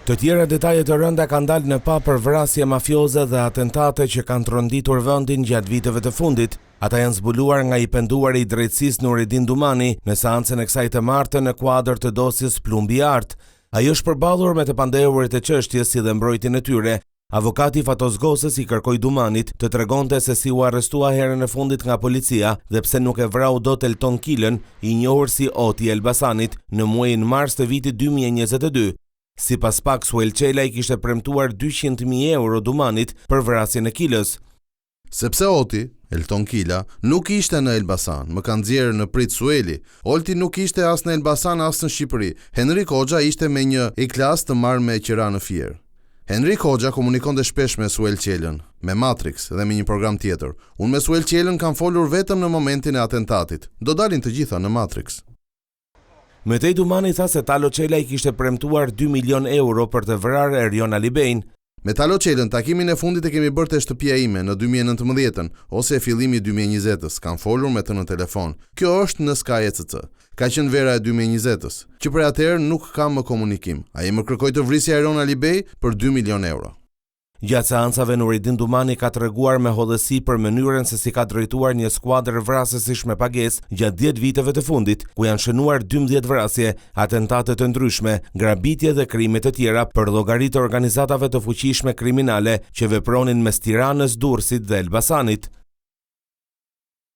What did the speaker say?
Të tjera detaje të rënda kanë dalë në pa për vrasje mafioze dhe atentate që kanë tronditur vendin gjatë viteve të fundit. Ata janë zbuluar nga i penduari i drejtësisë Nuridin Dumani në seancën e kësaj të martë në kuadër të dosjes Plumbi Art. Ai është përballur me të pandehurit e çështjes si dhe mbrojtjen e tyre. Avokati Fatos Gosës i kërkoi Dumanit të tregonte se si u arrestua herën e fundit nga policia dhe pse nuk e vrau dot Elton Kilën, i njohur si Oti Elbasanit, në muajin mars të vitit 2022. Sipas pak, Suel Qela i kishte premtuar 200.000 euro Dumanit për vrasjen e Kilës. Sepse Oti, Elton Kila, nuk ishte në Elbasan, më kanë nxjerrë në prit Sueli. Olti nuk ishte as në Elbasan as në Shqipëri. Henrik Hoxha ishte me një iklas të marrë me qira në Fier. Henrik Hoxha komunikonte shpesh me Suel Qelën, me Matrix dhe me një program tjetër. Unë me Suel Qelën kam folur vetëm në momentin e atentatit. Do dalin të gjitha në Matrix. Metej Dumani tha se Talo Qela i kishte premtuar 2 milion euro për të vrarë Erion Alibejn. Me Talo Qelën, takimin e fundit e kemi bërë te shtëpia ime në 2019 ose e fillimi 2020-s. Kam folur me të në telefon. Kjo është në Sky ECC. Ka qenë vera e 2020-s, që për atëherë nuk kam më komunikim. Ai më kërkoi të vrisja Erion Alibej për 2 milion euro. Gjatë seancave Nuridin Dumani ka treguar me hodhësi për mënyrën se si ka drejtuar një skuadër vrasësish me pagesë gjatë 10 viteve të fundit, ku janë shënuar 12 vrasje, atentate të ndryshme, grabitje dhe krime të tjera për llogari të organizatave të fuqishme kriminale që vepronin mes Tiranës, Durrësit dhe Elbasanit.